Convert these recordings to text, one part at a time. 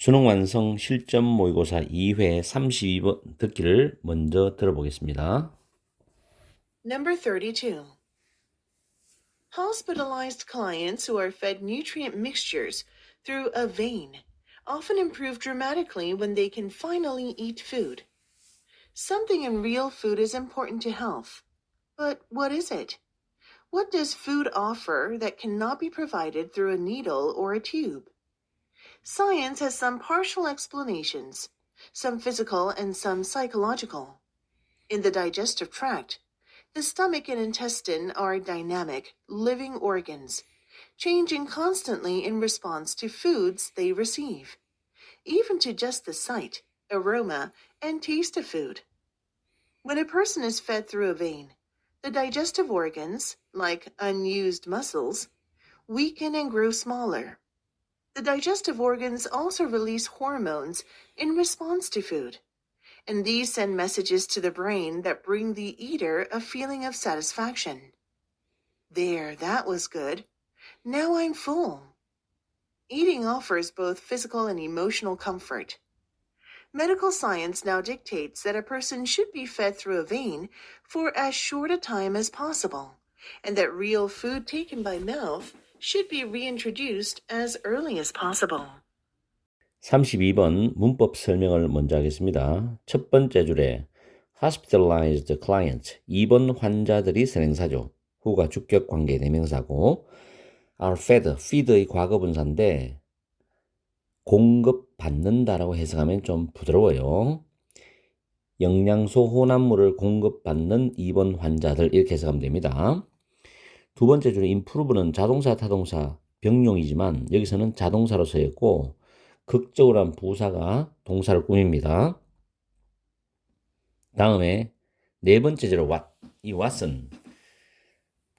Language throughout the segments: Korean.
수능 완성 실전 모의고사 2회 32번 듣기를 먼저 들어보겠습니다. Number 32. Hospitalized clients who are fed nutrient mixtures through a vein often improve dramatically when they can finally eat food. Something in real food is important to health. But what is it? What does food offer that cannot be provided through a needle or a tube? Science has some partial explanations, some physical and some psychological. In the digestive tract, the stomach and intestine are dynamic, living organs, changing constantly in response to foods they receive, even to just the sight, aroma, and taste of food. When a person is fed through a vein, the digestive organs, like unused muscles, weaken and grow smaller. The digestive organs also release hormones in response to food, and these send messages to the brain that bring the eater a feeling of satisfaction. There, that was good. Now I'm full. Eating offers both physical and emotional comfort. Medical science now dictates that a person should be fed through a vein for as short a time as possible, and that real food taken by mouth should be reintroduced as early as possible. 32번 문법 설명을 먼저 하겠습니다. 첫 번째 줄에 hospitalized client, 입원 환자들이 선행사죠. 후가 주격 관계 대명사고 are fed, feed의 과거분사인데 공급받는다라고 해석하면 좀 부드러워요. 영양소 혼합물을 공급받는 입원 환자들 이렇게 해석하면 됩니다. 두 번째 줄에 improve는 자동사, 타동사, 병용이지만 여기서는 자동사로 쓰였고 극적으로 한 부사가 동사를 꾸밉니다. 다음에 네 번째 줄에 what, 이 what은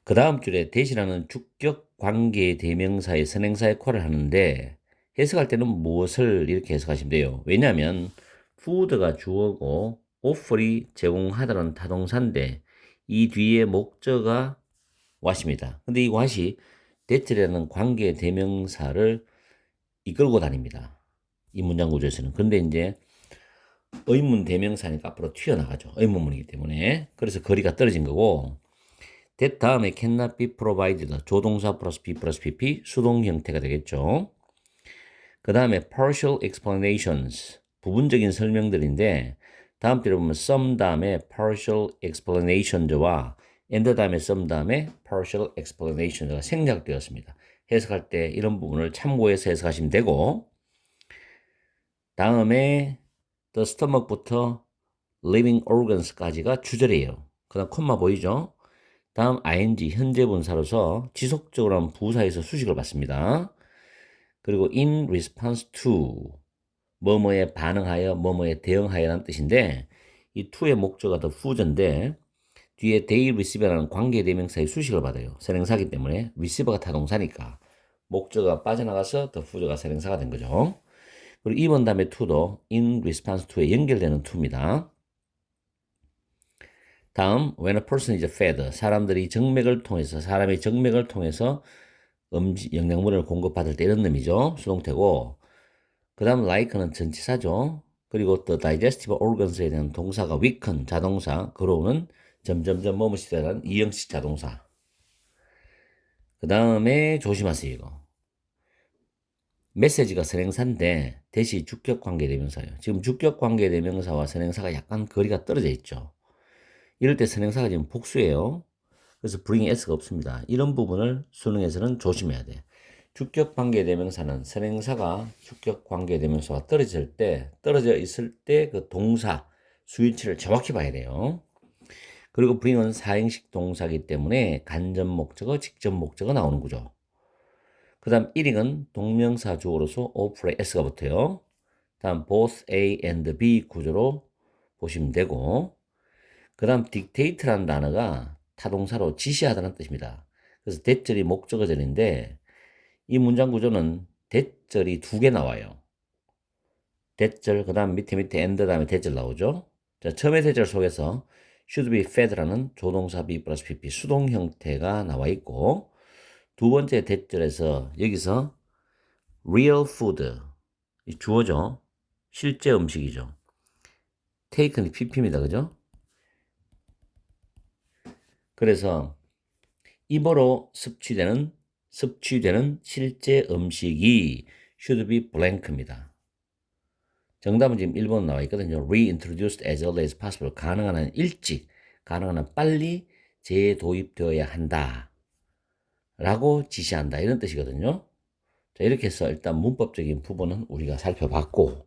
그 다음 줄에 대시라는 주격 관계 대명사의 선행사 역할을 하는데 해석할 때는 무엇을 이렇게 해석하시면 돼요. 왜냐하면 food가 주어고 offer이 제공하다는 타동사인데 이 뒤에 목적어가 what입니다. 근데 이 what이 that이라는 관계 대명사를 이끌고 다닙니다. 이 문장 구조에서는. 그런데 이제 의문 대명사니까 앞으로 튀어나가죠. 의문문이기 때문에. 그래서 거리가 떨어진 거고 that 다음에 cannot be provided 조동사 플러스 be 플러스 pp 수동 형태가 되겠죠. 그 다음에 partial explanations 부분적인 설명들인데 다음 줄에 보면 some 다음에 partial explanations와 and 다음에 some 다음에 partial explanations가 생략되었습니다. 해석할 때 이런 부분을 참고해서 해석하시면 되고 다음에 the stomach부터 living organs까지가 주절이에요. 그 다음 콤마 보이죠? 다음 ing 현재 분사로서 지속적으로 한 부사에서 수식을 받습니다. 그리고 in response to 뭐뭐에 반응하여 뭐뭐에 대응하여라는 뜻인데 이 to의 목적어가 더 후전인데 뒤에 they receive라는 관계대명사의 수식을 받아요. 선행사기 때문에 receiver가 타동사니까 목적어가 빠져나가서 더 후저가 선행사가 된 거죠. 그리고 2번 다음에 to도 in response to에 연결되는 to입니다. 다음 when a person is fed 사람이 정맥을 통해서 영양분을 공급받을 때 이런 의미죠. 수동태고 그 다음 like는 전치사죠. 그리고 the digestive organs에 대한 동사가 weaken 자동사 grow는 점점점 뭐뭐시에 대한 이형식 자동사. 그 다음에 조심하세요 이거. 메시지가 선행사인데 대시 주격 관계대명사예요. 지금 주격 관계대명사와 선행사가 약간 거리가 떨어져 있죠. 이럴 때 선행사가 지금 복수예요. 그래서 bring s가 없습니다. 이런 부분을 수능에서는 조심해야 돼. 주격 관계대명사는 선행사가 주격 관계대명사와 떨어져 있을 때 그 동사 수위치를 정확히 봐야 돼요. 그리고 bring은 사행식 동사이기 때문에 간접 목적어, 직접 목적어 나오는 구조. 그 다음 1링은 동명사 주어로서 O 플러스 S가 붙어요. 다음 both A and B 구조로 보시면 되고 그 다음 dictate라는 단어가 타동사로 지시하다는 뜻입니다. 그래서 대절이 목적어절인데 이 문장 구조는 대절이 두 개 나와요. 대절 그 다음 밑에 and 다음에 대절 나오죠. 자, 처음에 대절 속에서 should be fed라는 조동사 be 플러스 pp 수동 형태가 나와 있고 두 번째 대절에서 여기서 real food 이 주어죠. 실제 음식이죠. take는 pp입니다. 그죠? 그래서 입으로 섭취되는 실제 음식이 should be blank입니다. 정답은 지금 1번 나와 있거든요. reintroduced as early as possible. 가능한 한 일찍, 가능한 한 빨리 재도입되어야 한다. 라고 지시한다. 이런 뜻이거든요. 자, 이렇게 해서 일단 문법적인 부분은 우리가 살펴봤고,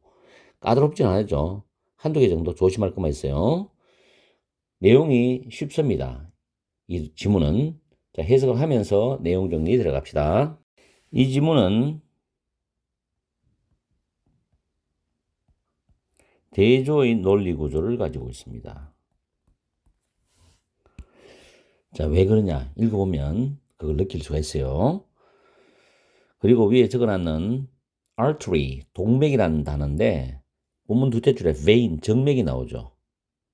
까다롭진 않았죠. 한두 개 정도 조심할 것만 있어요. 내용이 쉽습니다. 이 지문은. 자, 해석을 하면서 내용 정리 들어갑시다. 이 지문은 대조의 논리 구조를 가지고 있습니다. 자, 왜 그러냐? 읽어보면 그걸 느낄 수가 있어요. 그리고 위에 적어놨는 artery, 동맥이라는 단어인데 본문 두째 줄에 vein, 정맥이 나오죠.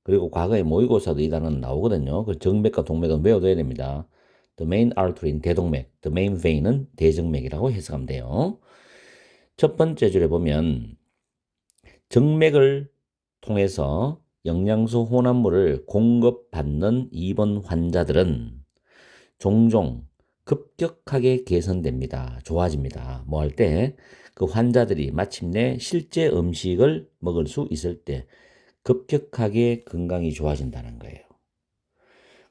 그리고 과거에 모의고사도 이 단어는 나오거든요. 그 정맥과 동맥은 외워둬야 됩니다. The main artery는 대동맥, the main vein은 대정맥이라고 해석하면 돼요. 첫 번째 줄에 보면 정맥을 통해서 영양소 혼합물을 공급받는 입원 환자들은 종종 급격하게 개선됩니다. 좋아집니다. 뭐 할 때 그 환자들이 마침내 실제 음식을 먹을 수 있을 때 급격하게 건강이 좋아진다는 거예요.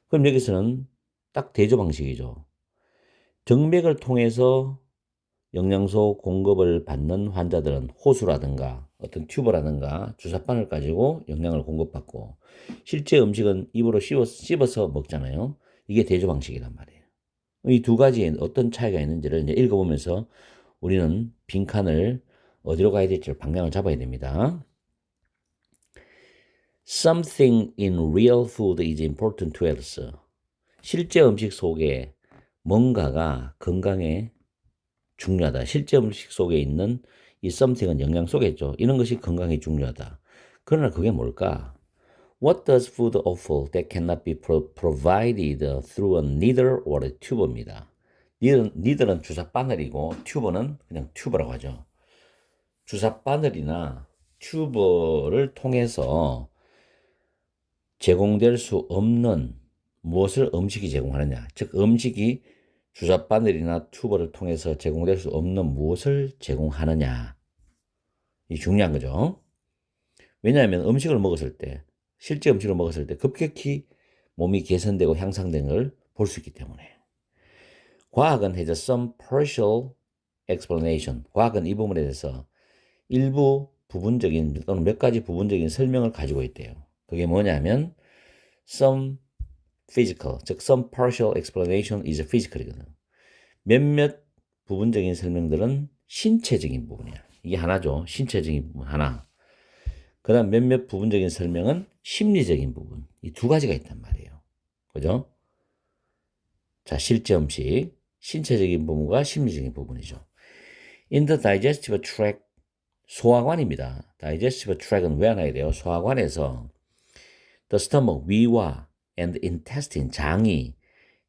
그럼 여기서는 딱 대조 방식이죠. 정맥을 통해서 영양소 공급을 받는 환자들은 호수라든가 어떤 튜브라든가 주사바늘 가지고 영양을 공급받고 실제 음식은 입으로 씹어서 먹잖아요. 이게 대조 방식이란 말이에요. 이 두 가지에 어떤 차이가 있는지를 이제 읽어보면서 우리는 빈칸을 어디로 가야 될지 방향을 잡아야 됩니다. Something in real food is important to health. 실제 음식 속에 뭔가가 건강에 중요하다. 실제 음식 속에 있는 이 something은 영양 속에 있죠. 이런 것이 건강에 중요하다. 그러나 그게 뭘까? What does food offer that cannot be provided through a needle or a tube입니다. needle은 주사 바늘이고 튜브는 그냥 튜브라고 하죠. 주사 바늘이나 튜브를 통해서 제공될 수 없는 무엇을 음식이 제공하느냐. 즉 음식이 주사 바늘이나 튜브를 통해서 제공될 수 없는 무엇을 제공하느냐. 이 중요한 거죠. 왜냐하면 음식을 먹었을 때 실제 음식을 먹었을 때 급격히 몸이 개선되고 향상된 걸 볼 수 있기 때문에. 과학은 has some partial explanation. 과학은 이 부분에 대해서 일부 부분적인 또는 몇 가지 부분적인 설명을 가지고 있대요. 그게 뭐냐면 some physical, 즉 some partial explanation is physical이거든. 몇몇 부분적인 설명들은 신체적인 부분이야. 이게 하나죠. 신체적인 부분 하나. 그 다음 몇몇 부분적인 설명은 심리적인 부분. 이 두 가지가 있단 말이에요. 그죠? 자, 실제 음식. 신체적인 부분과 심리적인 부분이죠. In the digestive tract, 소화관입니다. digestive tract은 왜 하나야 돼요? 소화관에서 the stomach, 위와 and intestine, 장이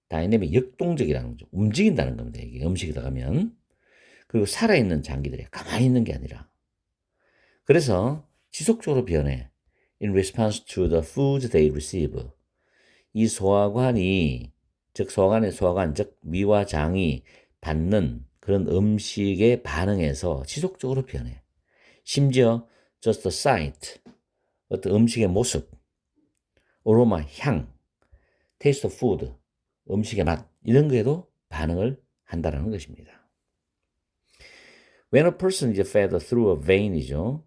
다이내믹 역동적이라는 거죠. 움직인다는 겁니다. 이게 음식이 들어가면. 그리고 살아있는 장기들이 가만히 있는 게 아니라. 그래서 지속적으로 변해. In response to the foods they receive. 이 소화관이, 즉 소화관, 즉 위와 장이 받는 그런 음식에 반응해서 지속적으로 변해. 심지어 just a sight, 어떤 음식의 모습, 어로마, 향, taste of food, 음식의 맛, 이런 거에도 반응을 한다는 것입니다. When a person is fed through a vein이죠.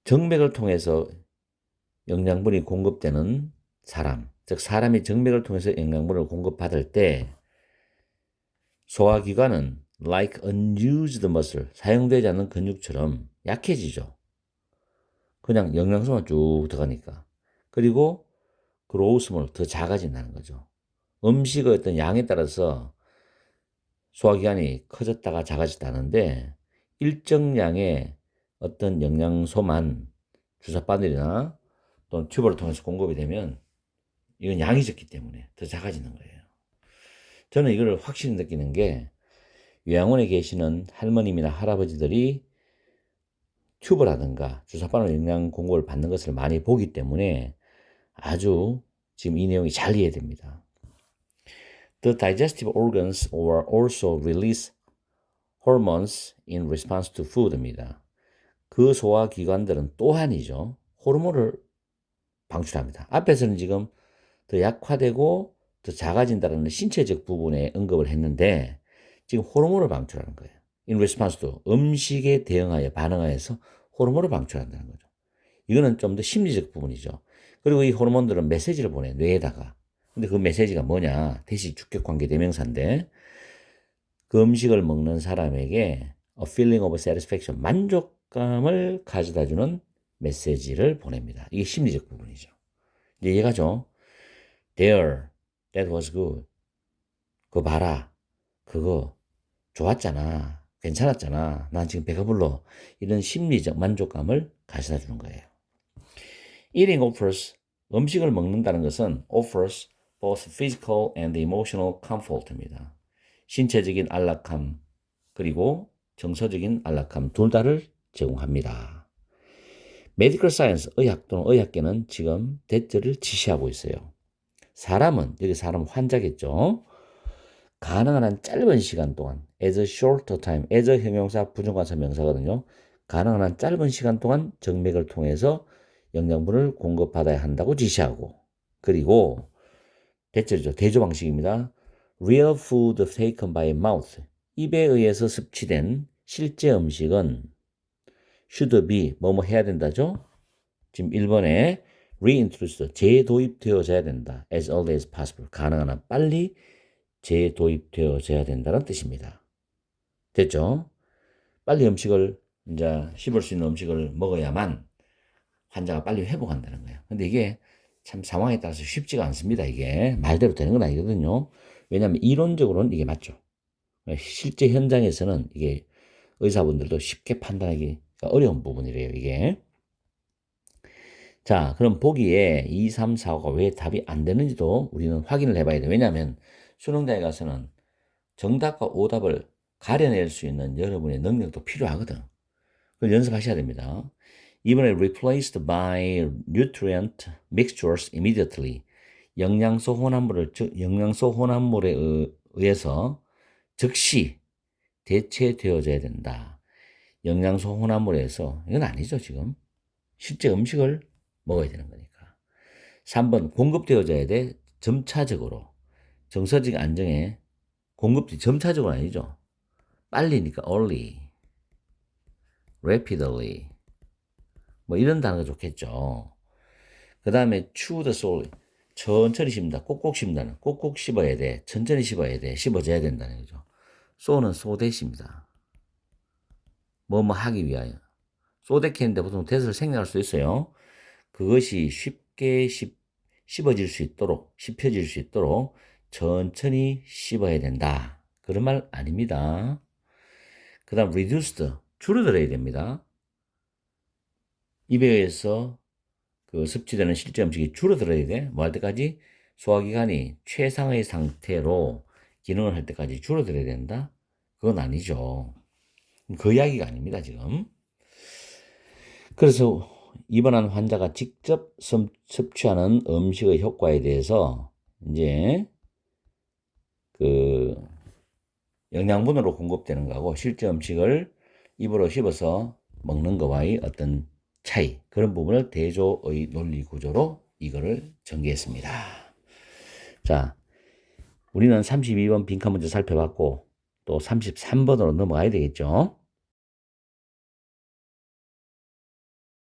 정맥을 통해서 영양분이 공급되는 사람, 즉 사람이 정맥을 통해서 영양분을 공급받을 때 소화기관은 like unused muscle, 사용되지 않는 근육처럼 약해지죠. 그냥 영양소만 쭉 들어가니까. 그리고 growth물, 더 작아진다는 거죠. 음식의 어떤 양에 따라서 소화기관이 커졌다가 작아졌다는데 일정 양의 어떤 영양소만 주사바늘이나 또는 튜브를 통해서 공급이 되면 이건 양이 적기 때문에 더 작아지는 거예요. 저는 이걸 확실히 느끼는 게 요양원에 계시는 할머님이나 할아버지들이 튜브라든가 주사바로 영양 공급을 받는 것을 많이 보기 때문에 아주 지금 이 내용이 잘 이해됩니다. The digestive organs will also release hormones in response to food입니다. 그 소화기관들은 또한이죠. 호르몬을 방출합니다. 앞에서는 지금 더 약화되고 더 작아진다는 신체적 부분에 언급을 했는데 지금 호르몬을 방출하는 거예요. In response to 음식에 대응하여 반응하여서 호르몬을 방출한다는 거죠. 이거는 좀 더 심리적 부분이죠. 그리고 이 호르몬들은 메시지를 보내 뇌에다가. 근데 그 메시지가 뭐냐? 대시 주격관계 대명사인데 그 음식을 먹는 사람에게 a feeling of satisfaction, 만족감을 가져다주는 메시지를 보냅니다. 이게 심리적 부분이죠. 이제 이해가죠? There, that was good. 그거 봐라. 그거 좋았잖아. 괜찮았잖아. 난 지금 배가 불러. 이런 심리적 만족감을 가져다 주는 거예요. Eating offers, 음식을 먹는다는 것은 offers both physical and emotional comfort입니다. 신체적인 안락함 그리고 정서적인 안락함 둘 다를 제공합니다. Medical Science, 의학 또는 의학계는 지금 대절을 지시하고 있어요. 사람은, 여기 사람 환자겠죠. 가능한 한 짧은 시간 동안 as a short time, as 형용사 부정관사 명사거든요. 가능한 한 짧은 시간 동안 정맥을 통해서 영양분을 공급받아야 한다고 지시하고 그리고 대절이죠. 대조 방식입니다. Real food taken by mouth, 입에 의해서 섭취된 실제 음식은 should be, 뭐뭐 해야 된다죠? 지금 1번에 reintroduced, 재도입되어져야 된다. as early as possible, 가능한 한 빨리 재도입되어져야 된다는 뜻입니다. 됐죠? 빨리 음식을 이제 씹을 수 있는 음식을 먹어야만 환자가 빨리 회복한다는 거예요. 근데 이게 참 상황에 따라서 쉽지가 않습니다. 이게 말대로 되는 건 아니거든요. 왜냐하면 이론적으로는 이게 맞죠. 실제 현장에서는 이게 의사분들도 쉽게 판단하기 어려운 부분이래요. 이게. 자, 그럼 보기에 2, 3, 4, 5가 왜 답이 안 되는지도 우리는 확인을 해봐야 돼. 왜냐하면 수능장에 가서는 정답과 오답을 가려낼 수 있는 여러분의 능력도 필요하거든. 그걸 연습하셔야 됩니다. 이번에 replaced by nutrient mixtures immediately. 영양소 혼합물에 의해서 즉시 대체되어져야 된다. 영양소 혼합물에서, 이건 아니죠, 지금. 실제 음식을 먹어야 되는 거니까. 3번, 공급되어져야 돼. 점차적으로. 정서적 안정에 공급이 점차적으로 아니죠. 빨리니까 early, rapidly. 뭐 이런 단어가 좋겠죠. 그 다음에 chew the slowly. 천천히 씹는다. 꼭꼭 씹는다는. 꼭꼭 씹어야 돼. 천천히 씹어야 돼. 씹어줘야 된다는 거죠. 쏘는 소댓입니다. 뭐뭐 하기 위하여. 쏘대했는데 보통 대사를 생략할 수 있어요. 그것이 쉽게 씹어질 수 있도록, 씹혀질 수 있도록 천천히 씹어야 된다. 그런 말 아닙니다. 그 다음 reduced, 줄어들어야 됩니다. 입에 의해서 그 섭취되는 실제 음식이 줄어들어야 돼. 뭐 할 때까지? 소화기관이 최상의 상태로 기능을 할 때까지 줄어들어야 된다? 그건 아니죠. 그 이야기가 아닙니다, 지금. 그래서 입원한 환자가 직접 섭취하는 음식의 효과에 대해서 이제 그 영양분으로 공급되는 거하고 실제 음식을 입으로 씹어서 먹는 거와의 어떤 차이, 그런 부분을 대조의 논리 구조로 이거를 전개했습니다. 자, 우리는 32번 빈칸 문제 살펴봤고 또 33번으로 넘어가야 되겠죠.